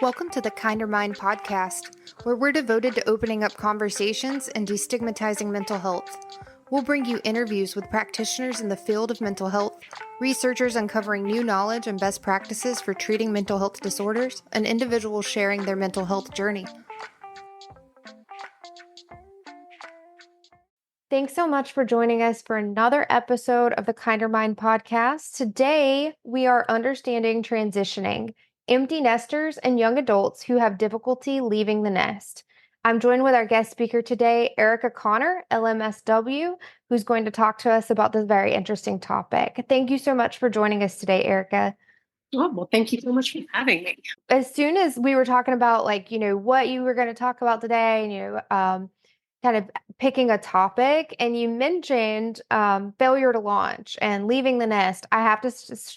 Welcome to the Kinder Mind podcast, where we're devoted to opening up conversations and destigmatizing mental health. We'll bring you interviews with practitioners in the field of mental health, researchers uncovering new knowledge and best practices for treating mental health disorders, and individuals sharing their mental health journey. Thanks so much for joining us for another episode of the Kinder Mind podcast. Today, we are understanding transitioning, empty nesters, and young adults who have difficulty leaving the nest. I'm joined with our guest speaker today, Ericka Connor, LMSW, who's going to talk to us about this very interesting topic. Thank you so much for joining us today, Ericka. Oh, well, thank you so much for having me. As soon as we were talking about what you were going to talk about today, kind of picking a topic, and you mentioned failure to launch and leaving the nest, I have to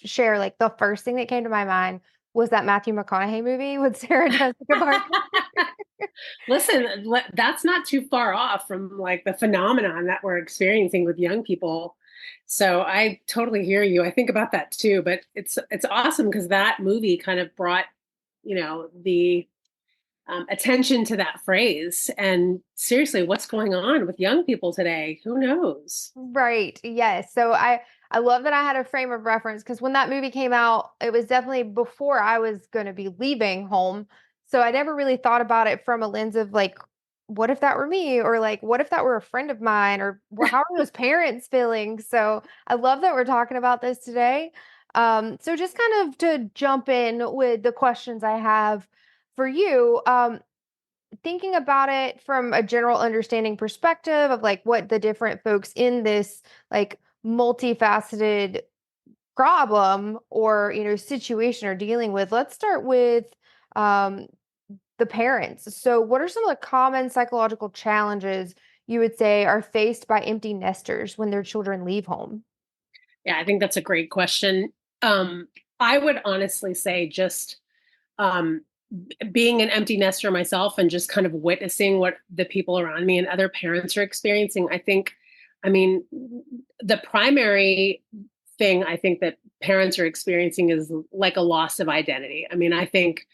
share the first thing that came to my mind was that Matthew McConaughey movie with Sarah Jessica Parker. Listen, that's not too far off from the phenomenon that we're experiencing with young people. So I totally hear you. I think about that too, but it's awesome because that movie kind of brought, the attention to that phrase. And seriously, what's going on with young people today? Who knows? Right. Yes. So I love that I had a frame of reference because when that movie came out, it was definitely before I was going to be leaving home. So I never really thought about it from a lens of what if that were me? Or what if that were a friend of mine? Or how are those parents feeling? So I love that we're talking about this today. So just kind of to jump in with the questions I have for you, thinking about it from a general understanding perspective of what the different folks in this multifaceted problem or situation are dealing with, let's start with the parents. So what are some of the common psychological challenges you would say are faced by empty nesters when their children leave home? Yeah, I think that's a great question. I would honestly say just um, being an empty nester myself and just kind of witnessing what the people around me and other parents are experiencing, the primary thing I think that parents are experiencing is like a loss of identity. I think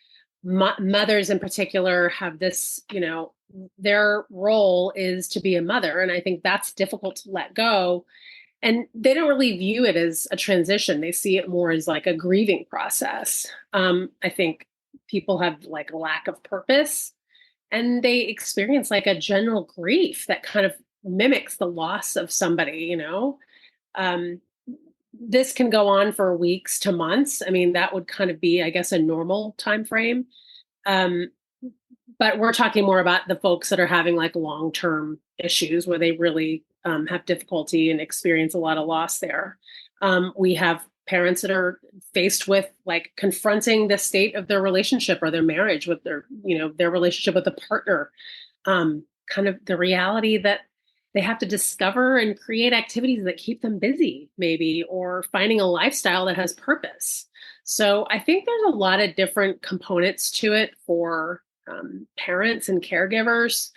mothers in particular have this, their role is to be a mother. And I think that's difficult to let go. And they don't really view it as a transition. They see it more as a grieving process. I think people have a lack of purpose and they experience a general grief that kind of mimics the loss of somebody, this can go on for weeks to months. That would kind of be, I guess, a normal time frame. But we're talking more about the folks that are having long-term issues where they really have difficulty and experience a lot of loss there. We have parents that are faced with confronting the state of their relationship or their marriage with their relationship with a partner, kind of the reality that they have to discover and create activities that keep them busy, maybe, or finding a lifestyle that has purpose. So I think there's a lot of different components to it for parents and caregivers.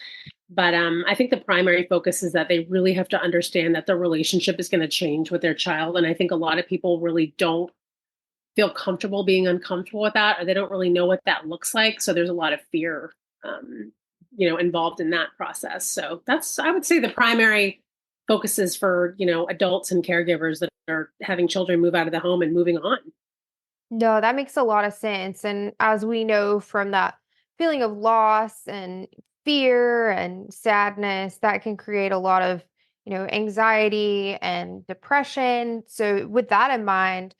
But I think the primary focus is that they really have to understand that the relationship is going to change with their child. And I think a lot of people really don't feel comfortable being uncomfortable with that, or they don't really know what that looks like. So there's a lot of fear involved in that process. So that's, I would say, the primary focuses for, adults and caregivers that are having children move out of the home and moving on. No, that makes a lot of sense. And as we know from that feeling of loss and fear and sadness, that can create a lot of, anxiety and depression. So with that in mind,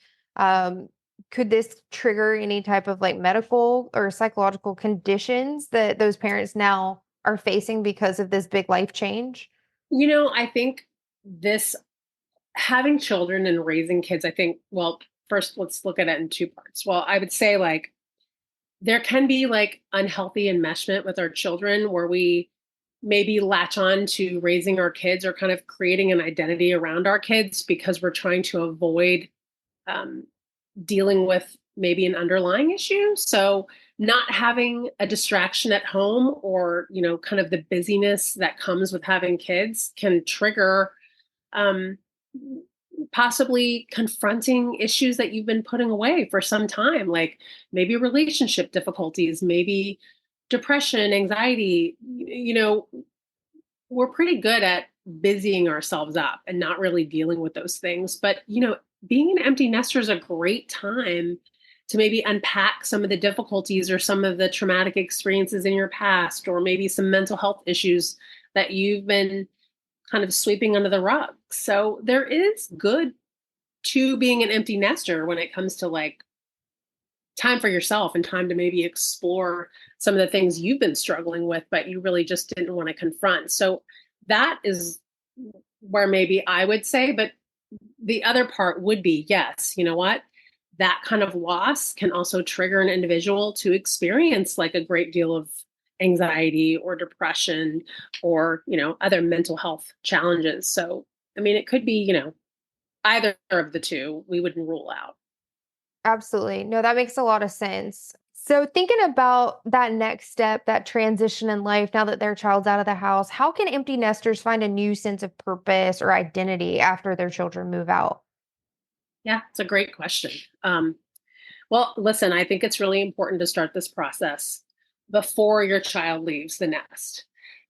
could this trigger any type of medical or psychological conditions that those parents now are facing because of this big life change? I think this having children and raising kids, I think, well, first let's look at it in two parts. Well, I would say there can be unhealthy enmeshment with our children where we maybe latch on to raising our kids or kind of creating an identity around our kids because we're trying to avoid dealing with maybe an underlying issue. So not having a distraction at home or, kind of the busyness that comes with having kids can trigger possibly confronting issues that you've been putting away for some time, like maybe relationship difficulties, maybe depression, anxiety. We're pretty good at busying ourselves up and not really dealing with those things. But, being an empty nester is a great time to maybe unpack some of the difficulties or some of the traumatic experiences in your past, or maybe some mental health issues that you've been kind of sweeping under the rug. So there is good to being an empty nester when it comes to like time for yourself and time to maybe explore some of the things you've been struggling with, but you really just didn't want to confront. So that is where maybe I would say, but the other part would be, yes, you know what? That kind of loss can also trigger an individual to experience like a great deal of anxiety or depression or, other mental health challenges. So, I mean, it could be, either of the two, we wouldn't rule out. Absolutely. No, that makes a lot of sense. So, thinking about that next step, that transition in life, now that their child's out of the house, how can empty nesters find a new sense of purpose or identity after their children move out? Yeah, it's a great question. Um, well, listen, I think it's really important to start this process before your child leaves the nest.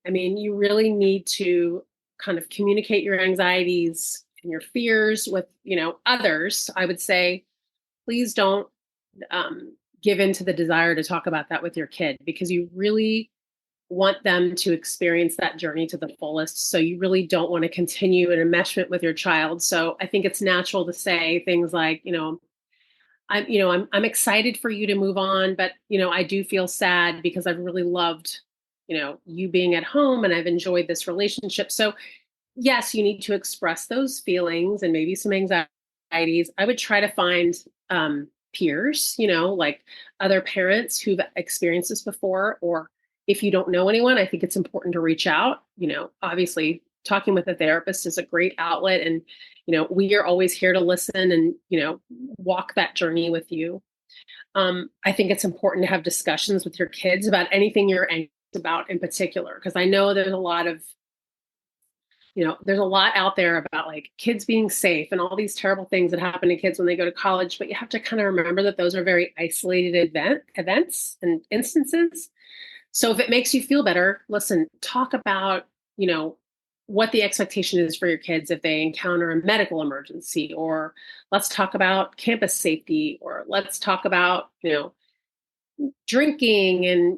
I mean, you really need to kind of communicate your anxieties and your fears with, others. I would say, please don't give in to the desire to talk about that with your kid, because you really want them to experience that journey to the fullest. So you really don't want to continue an enmeshment with your child. So I think it's natural to say things like, I'm excited for you to move on, but I do feel sad because I've really loved, you being at home and I've enjoyed this relationship. So yes, you need to express those feelings and maybe some anxieties. I would try to find peers, like other parents who've experienced this before, or if you don't know anyone, I think it's important to reach out. Obviously talking with a therapist is a great outlet, and we are always here to listen and walk that journey with you. I think it's important to have discussions with your kids about anything you're anxious about in particular, because I know there's a lot out there about like kids being safe and all these terrible things that happen to kids when they go to college, but you have to kind of remember that those are very isolated events and instances. So if it makes you feel better, listen, talk about, what the expectation is for your kids if they encounter a medical emergency, or let's talk about campus safety, or let's talk about, drinking and,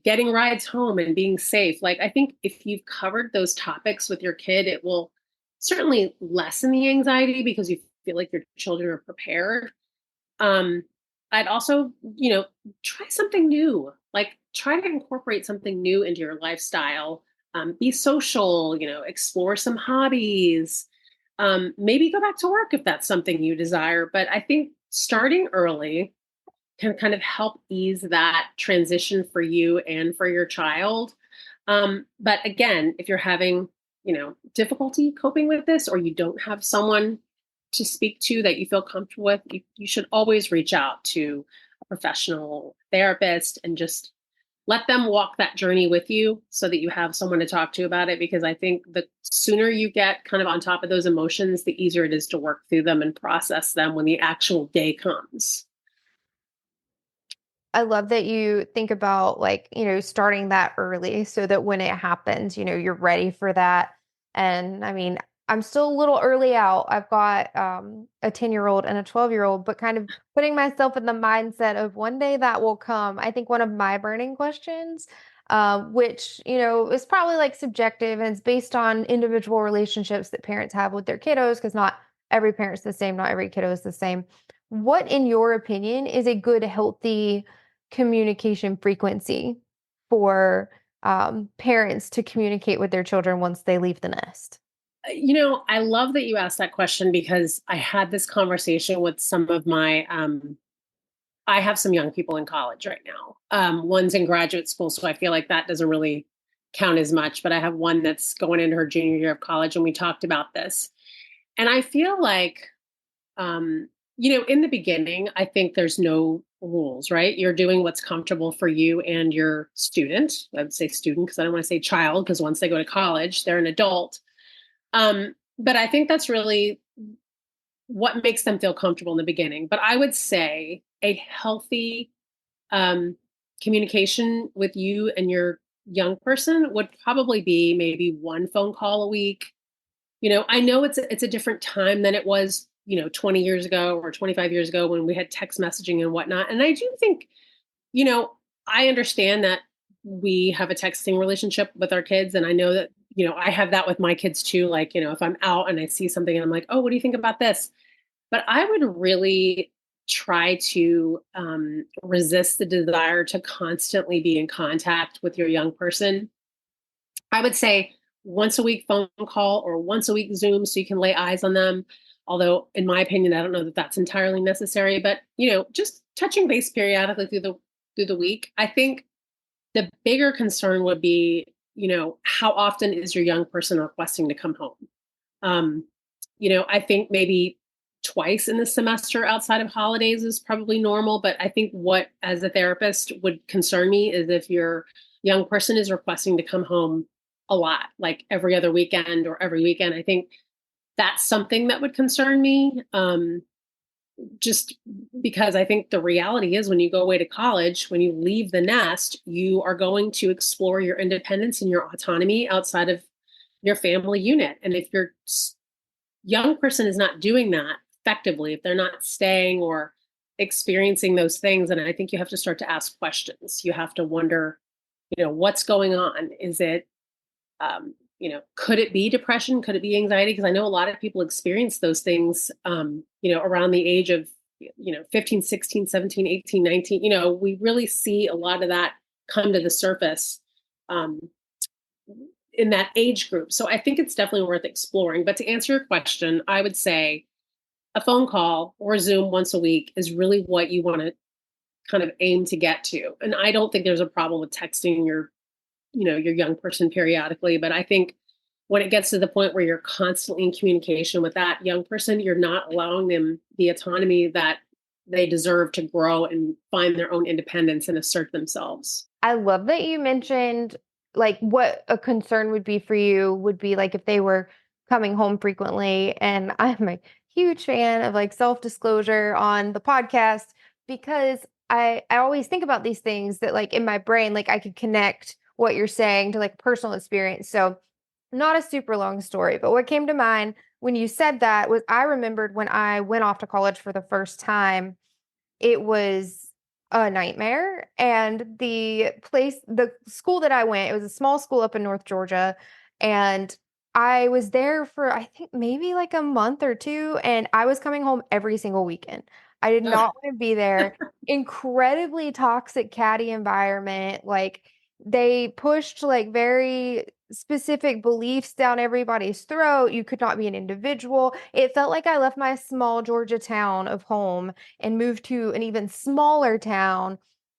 getting rides home and being safe. Like, I think if you've covered those topics with your kid, it will certainly lessen the anxiety because you feel like your children are prepared. Um, I'd also, try something new, like try to incorporate something new into your lifestyle. Be social, explore some hobbies. Maybe go back to work if that's something you desire. But I think starting early can kind of help ease that transition for you and for your child. But again, if you're having, difficulty coping with this, or you don't have someone to speak to that you feel comfortable with, you should always reach out to a professional therapist and just let them walk that journey with you so that you have someone to talk to about it. Because I think the sooner you get kind of on top of those emotions, the easier it is to work through them and process them when the actual day comes. I love that you think about like, starting that early so that when it happens, you're ready for that. And I mean, I'm still a little early out. I've got a 10-year-old and a 12-year-old, but kind of putting myself in the mindset of one day that will come. I think one of my burning questions, which, is probably like subjective and it's based on individual relationships that parents have with their kiddos, because not every parent's the same, not every kiddo is the same. What, in your opinion, is a good, healthy communication frequency for parents to communicate with their children once they leave the nest? I love that you asked that question because I had this conversation with some of I have some young people in college right now. One's in graduate school, so I feel like that doesn't really count as much, but I have one that's going into her junior year of college, and we talked about this. And I feel like, in the beginning, I think there's no rules, right? You're doing what's comfortable for you and your student. I would say student because I don't want to say child, because once they go to college, they're an adult. but I think that's really what makes them feel comfortable in the beginning. But I would say a healthy um, communication with you and your young person would probably be maybe one phone call a week. I know it's a different time than it was, 20 years ago or 25 years ago when we had text messaging and whatnot. And I do think, you know, I understand that we have a texting relationship with our kids. And I know that, I have that with my kids too. Like, if I'm out and I see something and I'm like, oh, what do you think about this? But I would really try to resist the desire to constantly be in contact with your young person. I would say once a week phone call or once a week Zoom so you can lay eyes on them. Although, in my opinion, I don't know that that's entirely necessary. But just touching base periodically through the week. I think the bigger concern would be, how often is your young person requesting to come home? Um, I think maybe twice in the semester outside of holidays is probably normal. But I think what, as a therapist, would concern me is if your young person is requesting to come home a lot, like every other weekend or every weekend. I think that's something that would concern me. Just because I think the reality is when you go away to college, when you leave the nest, you are going to explore your independence and your autonomy outside of your family unit. And if your young person is not doing that effectively, if they're not staying or experiencing those things, and I think you have to start to ask questions. You have to wonder, what's going on? Is it, could it be depression? Could it be anxiety? Because I know a lot of people experience those things, around the age of, 15, 16, 17, 18, 19. We really see a lot of that come to the surface um, in that age group. So I think it's definitely worth exploring. But to answer your question, I would say a phone call or Zoom once a week is really what you want to kind of aim to get to. And I don't think there's a problem with texting your young person periodically. But I think when it gets to the point where you're constantly in communication with that young person, you're not allowing them the autonomy that they deserve to grow and find their own independence and assert themselves. I love that you mentioned like what a concern would be for you would be like if they were coming home frequently. And I'm a huge fan of like self-disclosure on the podcast because I always think about these things that like in my brain, like I could connect what you're saying to like personal experience. So not a super long story, but what came to mind when you said that was I remembered when I went off to college for the first time, it was a nightmare, and the school that I went, it was a small school up in North Georgia, and I was there for, I think, maybe, like, a month or 2, and I was coming home every single weekend. I did Ugh. not wanna be there. Incredibly toxic catty environment, like, they pushed, like, very specific beliefs down everybody's throat. You could not be an individual. It felt like I left my small Georgia town of home and moved to an even smaller town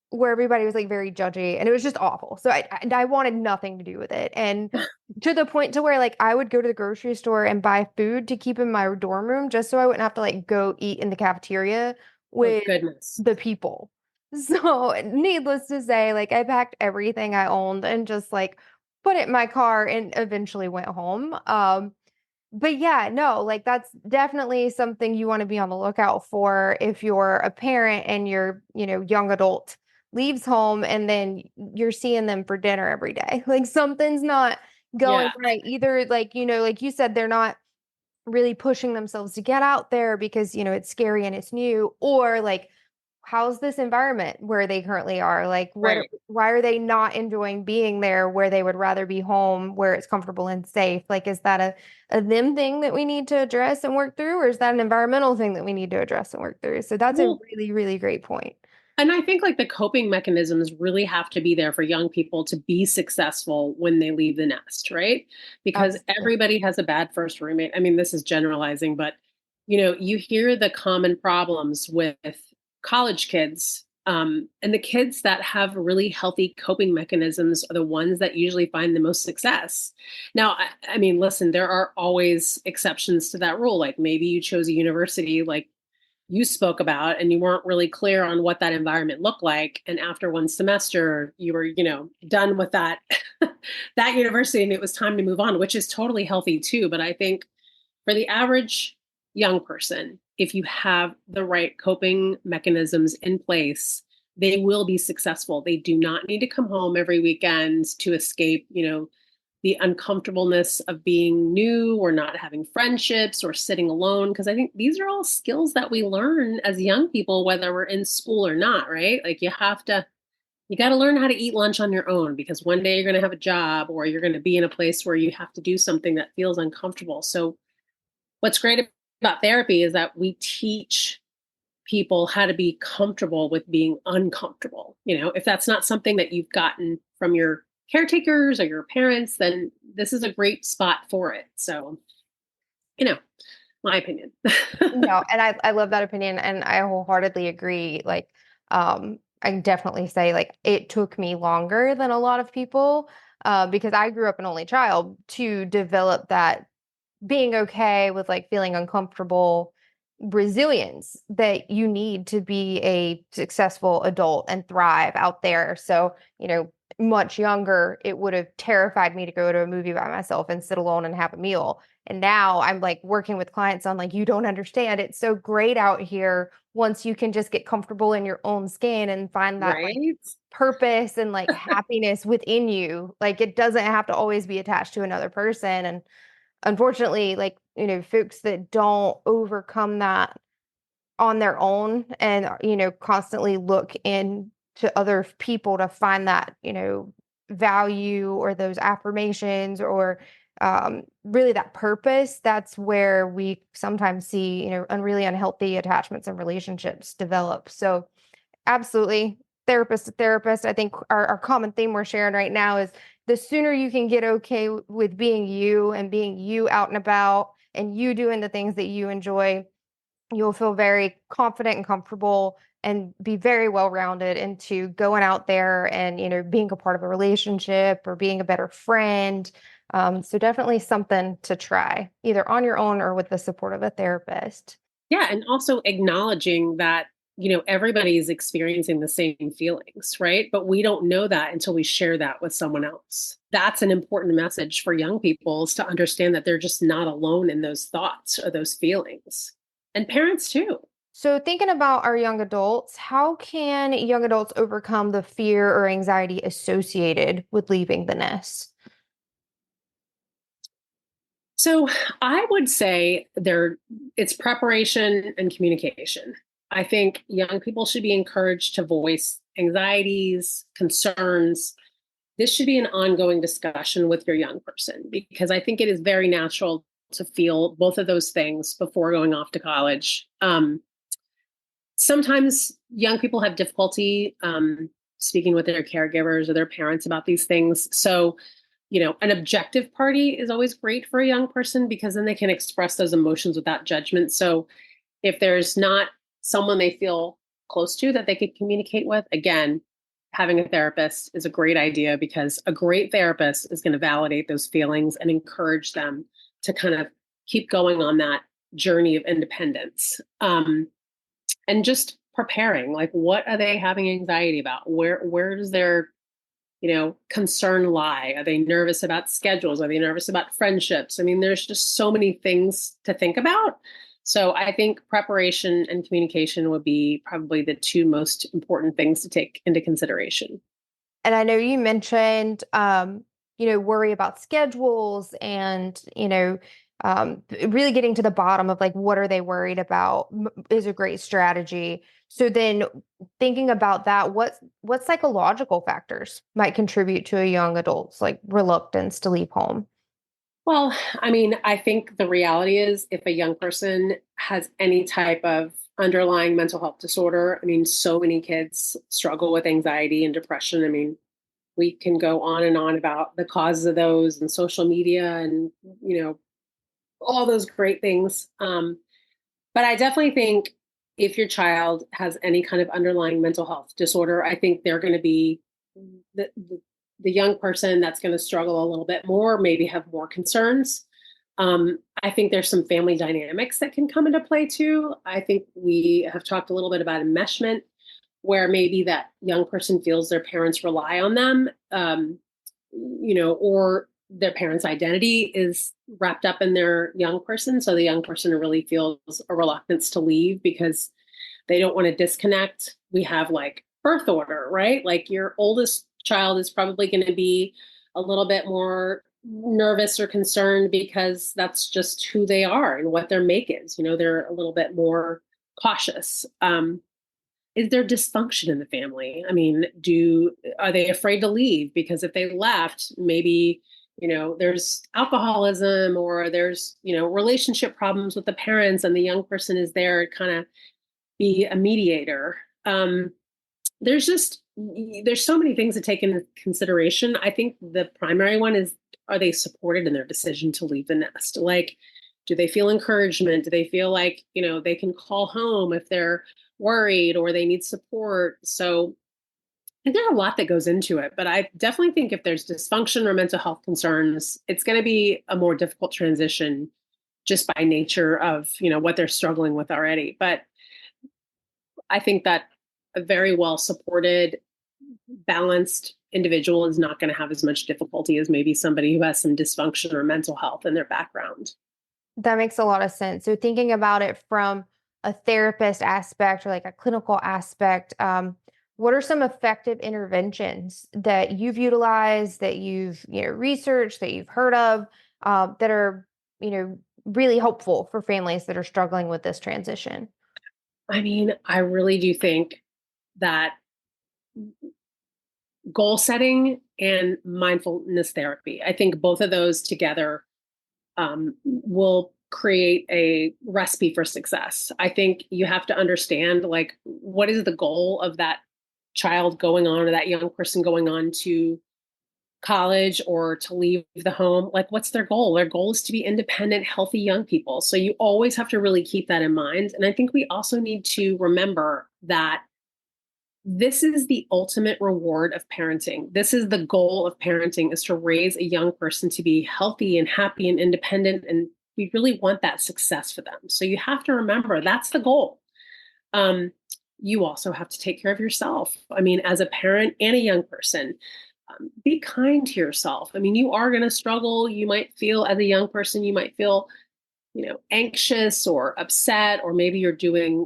where everybody was, like, very judgy, and it was just awful. So I wanted nothing to do with it, and to the point to where, like, I would go to the grocery store and buy food to keep in my dorm room just so I wouldn't have to, like, go eat in the cafeteria Oh, with goodness. the people. So, needless to say, like, I packed everything I owned and just, like, put it in my car and eventually went home. But yeah, no, like that's definitely something you wanna be on the lookout for if you're a parent and your, young adult leaves home and then you're seeing them for dinner every day. Like something's not going Yeah. right. Either like, like you said, they're not really pushing themselves to get out there because, it's scary and it's new, or like how's this environment where they currently are? Like, Right. why are they not enjoying being there where they would rather be home where it's comfortable and safe? Like, is that a them thing that we need to address and work through, or is that an environmental thing that we need to address and work through? So that's a Well, really, really great point. and I think like the coping mechanisms really have to be there for young people to be successful when they leave the nest, right? Because Absolutely. everybody has a bad first roommate. I mean, this is generalizing, but you hear the common problems with college kids. And the kids that have really healthy coping mechanisms are the ones that usually find the most success. Now, I mean, listen, there are always exceptions to that rule. Like maybe you chose a university like you spoke about and you weren't really clear on what that environment looked like, and after one semester you were done with that that university and it was time to move on, which is totally healthy too. But I think for the average young person, if you have the right coping mechanisms in place, they will be successful. They do not need to come home every weekend to escape, the uncomfortableness of being new or not having friendships or sitting alone. Because I think these are all skills that we learn as young people, whether we're in school or not, right? Like you got to learn how to eat lunch on your own, because one day you're going to have a job or you're going to be in a place where you have to do something that feels uncomfortable. So what's great about therapy is that we teach people how to be comfortable with being uncomfortable. If that's not something that you've gotten from your caretakers or your parents, then this is a great spot for it. So, my opinion. No, and I love that opinion, and I wholeheartedly agree. Like, I can definitely say like it took me longer than a lot of people, because I grew up an only child to develop that being okay with like feeling uncomfortable resilience that you need to be a successful adult and thrive out there. So, much younger, it would have terrified me to go to a movie by myself and sit alone and have a meal. And now I'm like working with clients on like, you don't understand. It's so great out here once you can just get comfortable in your own skin and find that like Right? purpose and like happiness within you. Like it doesn't have to always be attached to another person. And unfortunately, like, folks that don't overcome that on their own and, constantly look into other people to find that, value or those affirmations or really that purpose, that's where we sometimes see, really unhealthy attachments and relationships develop. So absolutely. Therapist to therapist. I think our common theme we're sharing right now is the sooner you can get okay with being you and being you out and about and you doing the things that you enjoy, you'll feel very confident and comfortable and be very well rounded into going out there and, being a part of a relationship or being a better friend. So definitely something to try either on your own or with the support of a therapist. Yeah. And also acknowledging that, everybody is experiencing the same feelings, right? But we don't know that until we share that with someone else. That's an important message for young people, is to understand that they're just not alone in those thoughts or those feelings. And parents too. So, thinking about our young adults, how can young adults overcome the fear or anxiety associated with leaving the nest? So I would say it's preparation and communication. I think young people should be encouraged to voice anxieties, concerns. This should be an ongoing discussion with your young person, because I think it is very natural to feel both of those things before going off to college. Sometimes young people have difficulty speaking with their caregivers or their parents about these things. So, an objective party is always great for a young person, because then they can express those emotions without judgment. So, if there's not someone they feel close to that they could communicate with, again, having a therapist is a great idea, because a great therapist is going to validate those feelings and encourage them to kind of keep going on that journey of independence. And just preparing, like, what are they having anxiety about? Where does their concern lie? Are they nervous about schedules? Are they nervous about friendships? I mean, there's just so many things to think about. So I think preparation and communication would be probably the two most important things to take into consideration. And I know you mentioned, worry about schedules and, really getting to the bottom of like, what are they worried about is a great strategy. So then thinking about that, what psychological factors might contribute to a young adult's like reluctance to leave home? Well, I mean, I think the reality is, if a young person has any type of underlying mental health disorder, I mean, so many kids struggle with anxiety and depression. I mean, we can go on and on about the causes of those and social media and, all those great things. But I definitely think if your child has any kind of underlying mental health disorder, I think they're going to be the young person that's going to struggle a little bit more, maybe have more concerns. I think there's some family dynamics that can come into play too. I think we have talked a little bit about enmeshment, where maybe that young person feels their parents rely on them, or their parent's identity is wrapped up in their young person. So the young person really feels a reluctance to leave because they don't want to disconnect. We have like birth order, right? Like your oldest child is probably going to be a little bit more nervous or concerned because that's just who they are and what their make is. They're a little bit more cautious. Is there dysfunction in the family? I mean, are they afraid to leave? Because if they left, maybe, there's alcoholism or there's, relationship problems with the parents and the young person is there to kind of be a mediator. There's so many things to take into consideration. I think the primary one is, are they supported in their decision to leave the nest? Like, do they feel encouragement? Do they feel like, they can call home if they're worried or they need support? So I think there's a lot that goes into it, but I definitely think if there's dysfunction or mental health concerns, it's going to be a more difficult transition just by nature of, what they're struggling with already. But I think that a very well supported, balanced individual is not going to have as much difficulty as maybe somebody who has some dysfunction or mental health in their background. That makes a lot of sense. So thinking about it from a therapist aspect or like a clinical aspect, what are some effective interventions that you've utilized, that you've researched, that you've heard of, that are really helpful for families that are struggling with this transition? I mean, I really do think that goal setting and mindfulness therapy, I think both of those together will create a recipe for success. I think you have to understand, like, what is the goal of that child going on or that young person going on to college or to leave the home? Like, what's their goal? Their goal is to be independent, healthy young people. So you always have to really keep that in mind. And I think we also need to remember that this is the ultimate reward of parenting. This is the goal of parenting, is to raise a young person to be healthy and happy and independent. And we really want that success for them. So you have to remember that's the goal. You also have to take care of yourself. I mean, as a parent and a young person, be kind to yourself. I mean, you are going to struggle. You might feel, as a young person, you might feel anxious or upset, or maybe you're doing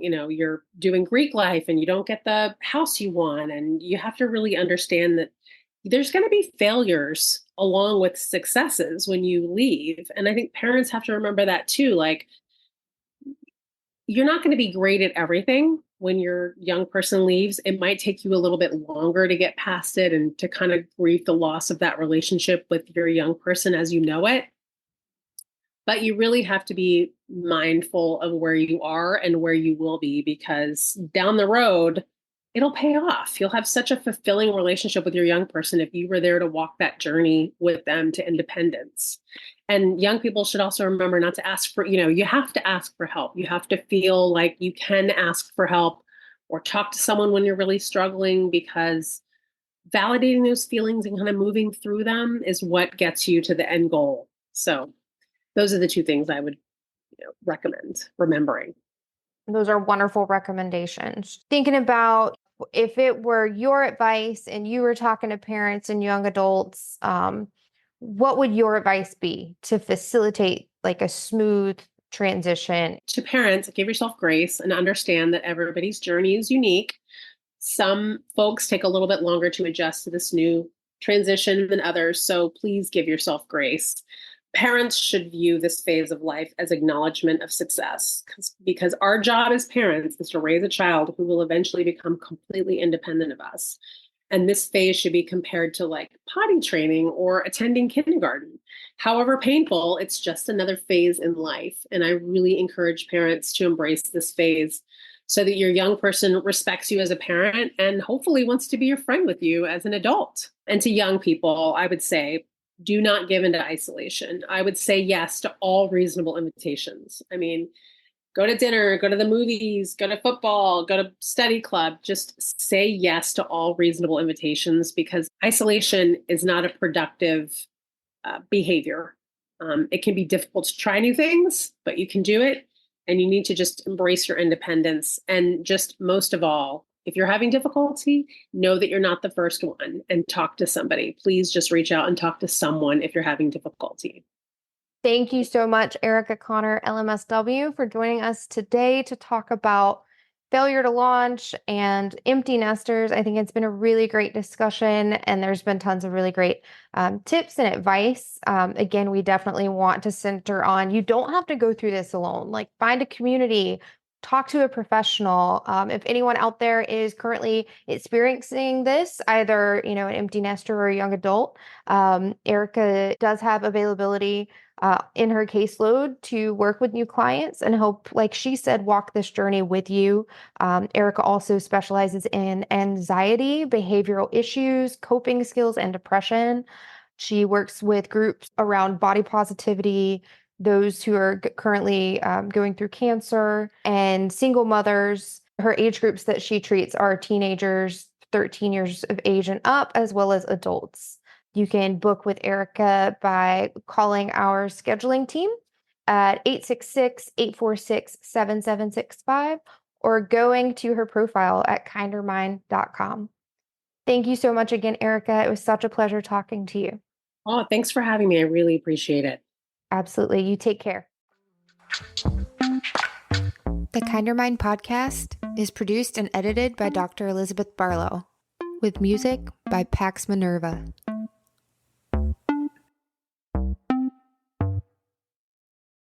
Greek life and you don't get the house you want. And you have to really understand that there's going to be failures along with successes when you leave. And I think parents have to remember that too. Like, you're not going to be great at everything when your young person leaves. It might take you a little bit longer to get past it and to kind of grieve the loss of that relationship with your young person as you know it. But you really have to be mindful of where you are and where you will be, because down the road, it'll pay off. You'll have such a fulfilling relationship with your young person if you were there to walk that journey with them to independence. And young people should also remember not to ask for, you have to ask for help. You have to feel like you can ask for help or talk to someone when you're really struggling, because validating those feelings and kind of moving through them is what gets you to the end goal. So those are the two things I would recommend remembering. Those are wonderful recommendations. Thinking about, if it were your advice and you were talking to parents and young adults, what would your advice be to facilitate like a smooth transition? To parents, give yourself grace and understand that everybody's journey is unique. Some folks take a little bit longer to adjust to this new transition than others, so please give yourself grace. Parents should view this phase of life as acknowledgement of success, because our job as parents is to raise a child who will eventually become completely independent of us. And this phase should be compared to like potty training or attending kindergarten. However painful, it's just another phase in life. And I really encourage parents to embrace this phase so that your young person respects you as a parent and hopefully wants to be a friend with you as an adult. And to young people, I would say, do not give into isolation. I would say yes to all reasonable invitations. I mean, go to dinner, go to the movies, go to football, go to study club. Just say yes to all reasonable invitations, because isolation is not a productive behavior. It can be difficult to try new things, but you can do it. And you need to just embrace your independence. And just most of all, if you're having difficulty, know that you're not the first one and talk to somebody. Please just reach out and talk to someone if you're having difficulty. Thank you so much, Ericka Connor, LMSW, for joining us today to talk about failure to launch and empty nesters. I think it's been a really great discussion, and there's been tons of really great tips and advice. Again, we definitely want to center on you don't have to go through this alone. Like, find a community, talk to a professional. If anyone out there is currently experiencing this, either an empty nester or a young adult, Ericka does have availability in her caseload to work with new clients and help, like she said, walk this journey with you. Ericka also specializes in anxiety, behavioral issues, coping skills, and depression. She works with groups around body positivity, those who are currently going through cancer, and single mothers. Her age groups that she treats are teenagers, 13 years of age and up, as well as adults. You can book with Ericka by calling our scheduling team at 866-846-7765 or going to her profile at kindermind.com. Thank you so much again, Ericka. It was such a pleasure talking to you. Oh, thanks for having me. I really appreciate it. Absolutely. You take care. The Kinder Mind podcast is produced and edited by Dr. Elizabeth Barlow, with music by Pax Minerva.